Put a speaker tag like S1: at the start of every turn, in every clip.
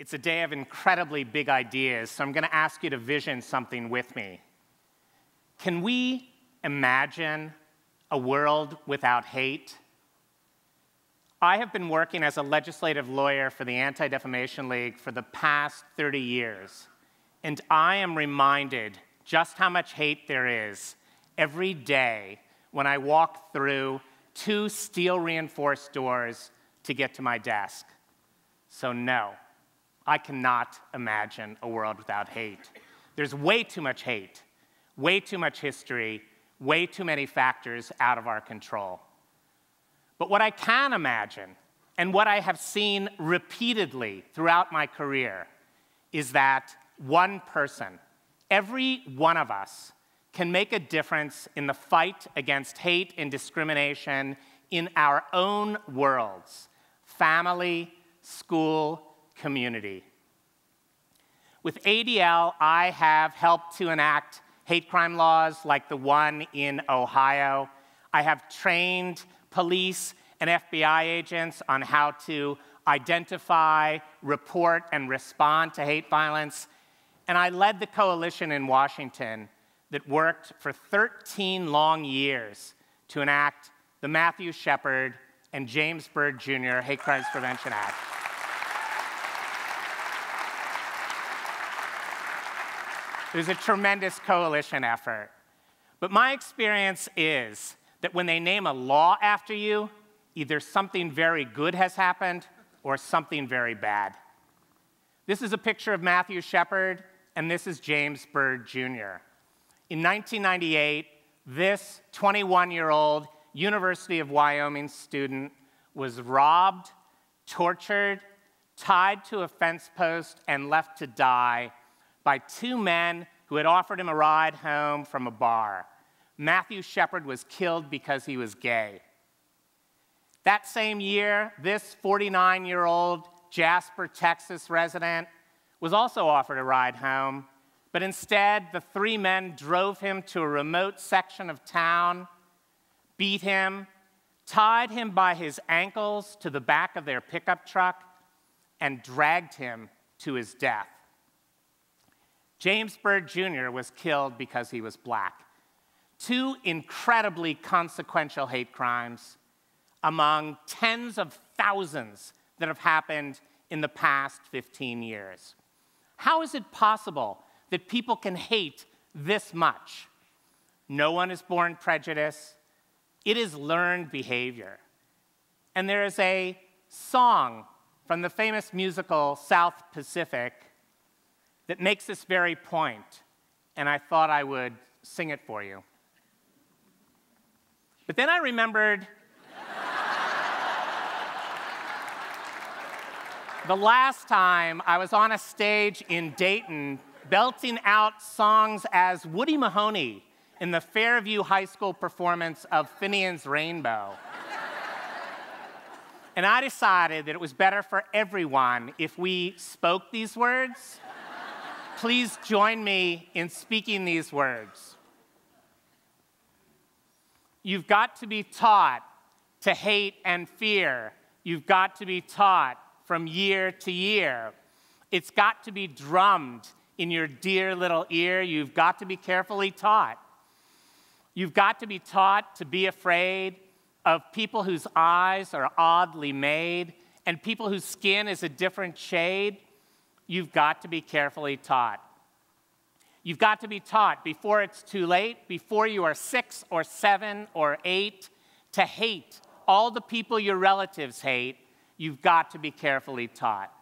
S1: It's a day of incredibly big ideas, so I'm going to ask you to vision something with me. Can we imagine a world without hate? I have been working as a legislative lawyer for the Anti-Defamation League for the past 30 years, and I am reminded just how much hate there is every day when I walk through 2 steel-reinforced doors to get to my desk. So no, I cannot imagine a world without hate. There's way too much hate, way too much history, way too many factors out of our control. But what I can imagine, and what I have seen repeatedly throughout my career, is that one person, every one of us, can make a difference in the fight against hate and discrimination in our own worlds: family, school, community. With ADL, I have helped to enact hate crime laws like the one in Ohio. I have trained police and FBI agents on how to identify, report, and respond to hate violence. And I led the coalition in Washington that worked for 13 long years to enact the Matthew Shepard and James Byrd Jr. Hate Crimes Prevention Act. It was a tremendous coalition effort. But my experience is that when they name a law after you, either something very good has happened or something very bad. This is a picture of Matthew Shepard, and this is James Byrd Jr. In 1998, this 21-year-old University of Wyoming student was robbed, tortured, tied to a fence post, and left to die by 2 men who had offered him a ride home from a bar. Matthew Shepard was killed because he was gay. That same year, this 49-year-old Jasper, Texas resident was also offered a ride home, but instead, the 3 men drove him to a remote section of town, beat him, tied him by his ankles to the back of their pickup truck, and dragged him to his death. James Byrd Jr. was killed because he was black. 2 incredibly consequential hate crimes among tens of thousands that have happened in the past 15 years. How is it possible that people can hate this much? No one is born prejudiced. It is learned behavior. And there is a song from the famous musical South Pacific that makes this very point, and I thought I would sing it for you. But then I remembered the last time I was on a stage in Dayton belting out songs as Woody Mahoney in the Fairview High School performance of Finian's Rainbow. And I decided that it was better for everyone if we spoke these words. Please join me in speaking these words. You've got to be taught to hate and fear. You've got to be taught from year to year. It's got to be drummed in your dear little ear. You've got to be carefully taught. You've got to be taught to be afraid of people whose eyes are oddly made and people whose skin is a different shade. You've got to be carefully taught. You've got to be taught before it's too late, before you are 6 or 7 or 8, to hate all the people your relatives hate. You've got to be carefully taught.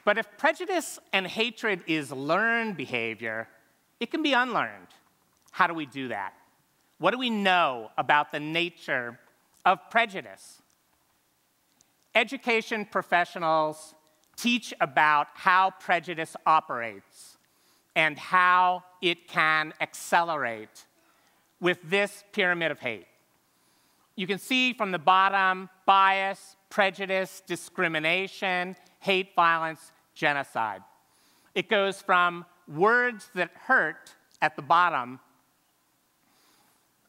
S1: But if prejudice and hatred is learned behavior, it can be unlearned. How do we do that? What do we know about the nature of prejudice? Education professionals teach about how prejudice operates and how it can accelerate with this pyramid of hate. You can see from the bottom: bias, prejudice, discrimination, hate, violence, genocide. It goes from words that hurt at the bottom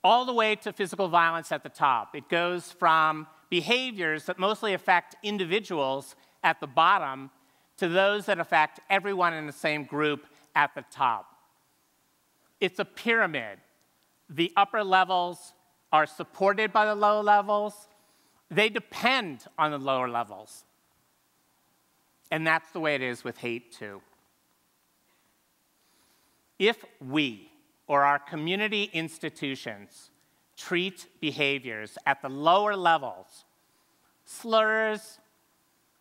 S1: all the way to physical violence at the top. It goes from behaviors that mostly affect individuals at the bottom to those that affect everyone in the same group at the top. It's a pyramid. The upper levels are supported by the lower levels. They depend on the lower levels. And that's the way it is with hate, too. If we, or our community institutions, treat behaviors at the lower levels, slurs,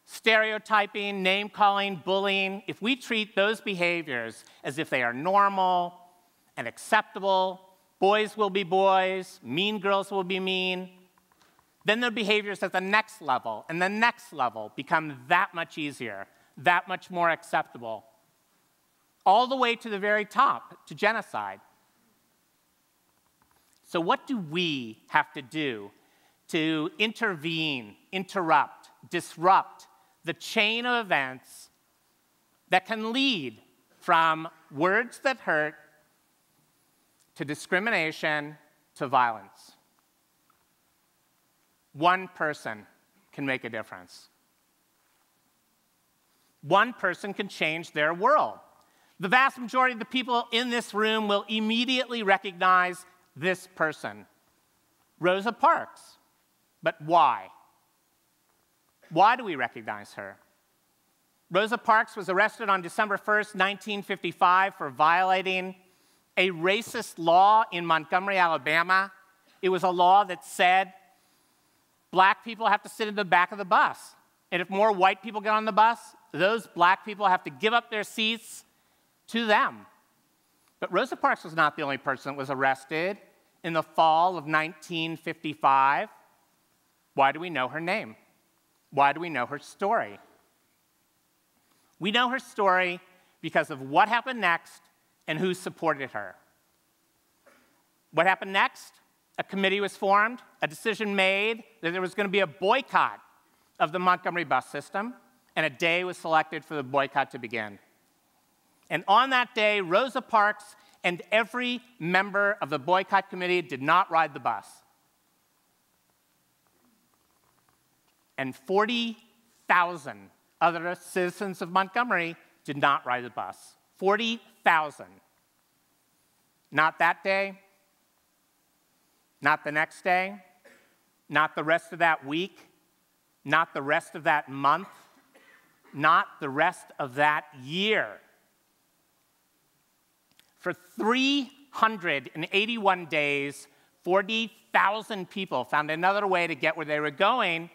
S1: stereotyping, name-calling, bullying, if we treat those behaviors as if they are normal and acceptable, boys will be boys, mean girls will be mean, then the behaviors at the next level and the next level become that much easier, that much more acceptable, all the way to the very top, to genocide. So what do we have to do to intervene, interrupt, disrupt the chain of events that can lead from words that hurt to discrimination to violence? One person can make a difference. One person can change their world. The vast majority of the people in this room will immediately recognize this person, Rosa Parks. But why? Why do we recognize her? Rosa Parks was arrested on December 1st, 1955 for violating a racist law in Montgomery, Alabama. It was a law that said black people have to sit in the back of the bus. And if more white people get on the bus, those black people have to give up their seats to them. But Rosa Parks was not the only person that was arrested in the fall of 1955. Why do we know her name? Why do we know her story? We know her story because of what happened next and who supported her. What happened next? A committee was formed, a decision made that there was going to be a boycott of the Montgomery bus system, and a day was selected for the boycott to begin. And on that day, Rosa Parks and every member of the boycott committee did not ride the bus. And 40,000 other citizens of Montgomery did not ride the bus. 40,000. Not that day, not the next day, not the rest of that week, not the rest of that month, not the rest of that year. For 381 days, 40,000 people found another way to get where they were going,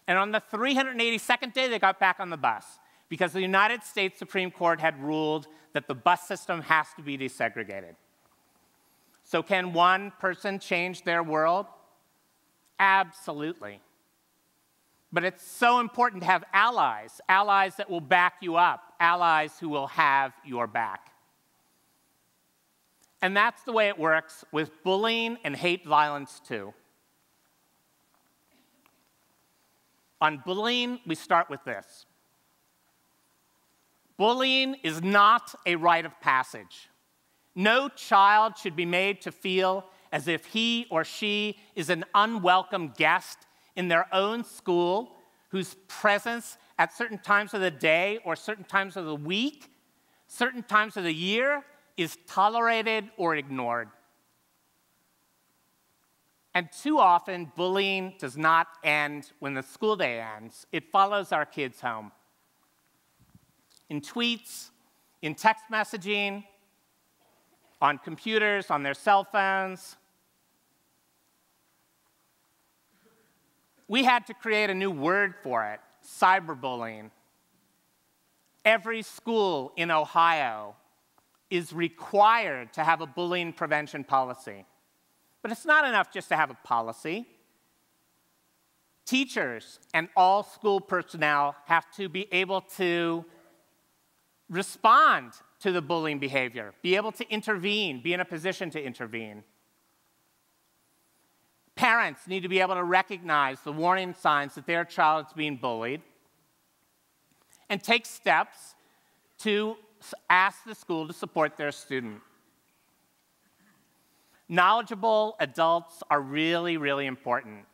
S1: and on the 382nd day, they got back on the bus because the United States Supreme Court had ruled that the bus system has to be desegregated. So can one person change their world? Absolutely. But it's so important to have allies, allies that will back you up, allies who will have your back. And that's the way it works with bullying and hate violence, too. On bullying, we start with this. Bullying is not a rite of passage. No child should be made to feel as if he or she is an unwelcome guest in their own school whose presence at certain times of the day or certain times of the week, certain times of the year, is tolerated or ignored. And too often, bullying does not end when the school day ends. It follows our kids home. In tweets, in text messaging, on computers, on their cell phones. We had to create a new word for it, cyberbullying. Every school in Ohio is required to have a bullying prevention policy. But it's not enough just to have a policy. Teachers and all school personnel have to be able to respond to the bullying behavior, be able to intervene, be in a position to intervene. Parents need to be able to recognize the warning signs that their child is being bullied and take steps to ask the school to support their student. Knowledgeable adults are really, really important.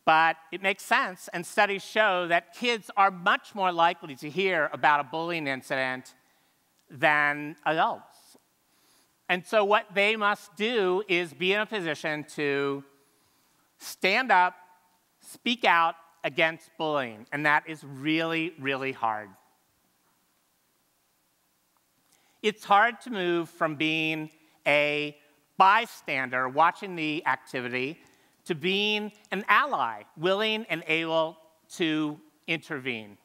S1: But it makes sense, and studies show that kids are much more likely to hear about a bullying incident than adults. And so what they must do is be in a position to stand up, speak out against bullying, and that is really, really hard. It's hard to move from being a bystander watching the activity to being an ally, willing and able to intervene.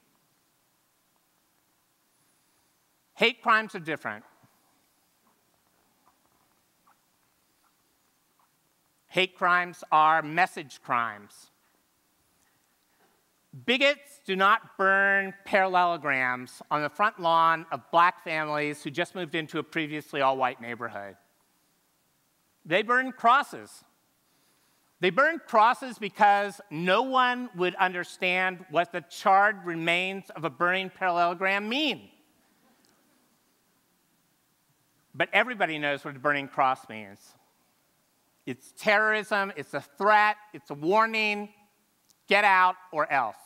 S1: Hate crimes are different. Hate crimes are message crimes. Bigots do not burn parallelograms on the front lawn of black families who just moved into a previously all-white neighborhood. They burn crosses. They burn crosses because no one would understand what the charred remains of a burning parallelogram mean. But everybody knows what a burning cross means. It's terrorism, it's a threat, it's a warning, get out or else.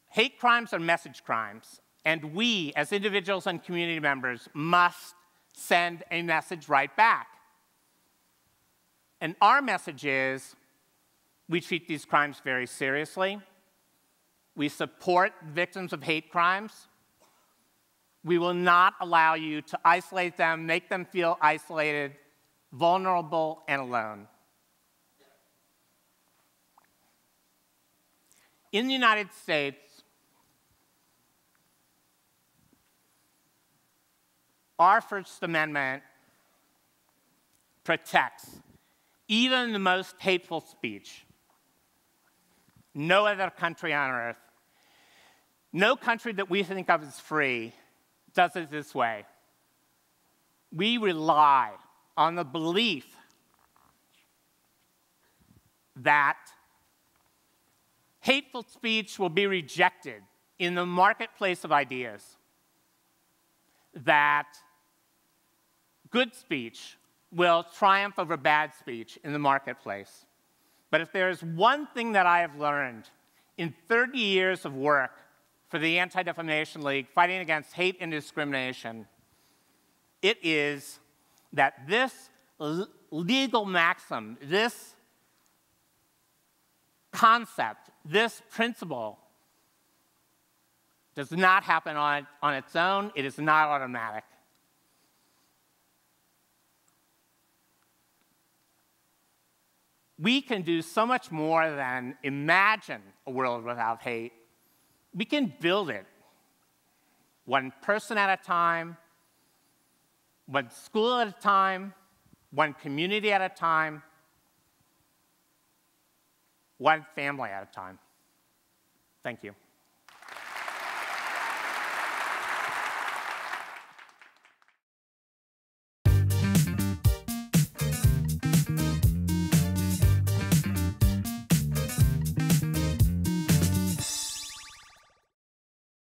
S1: Hate crimes are message crimes, and we, as individuals and community members, must send a message right back. And our message is, we treat these crimes very seriously. We support victims of hate crimes. We will not allow you to isolate them, make them feel isolated, vulnerable, and alone. In the United States, our First Amendment protects even the most hateful speech. No other country on earth, no country that we think of as free, does it this way. We rely on the belief that hateful speech will be rejected in the marketplace of ideas, that good speech will triumph over bad speech in the marketplace. But if there's one thing that I have learned in 30 years of work for the Anti-Defamation League, fighting against hate and discrimination, it is that this legal maxim, this concept, this principle does not happen on its own. It is not automatic. We can do so much more than imagine a world without hate. We can build it, one person at a time, one school at a time, one community at a time, one family at a time. Thank you.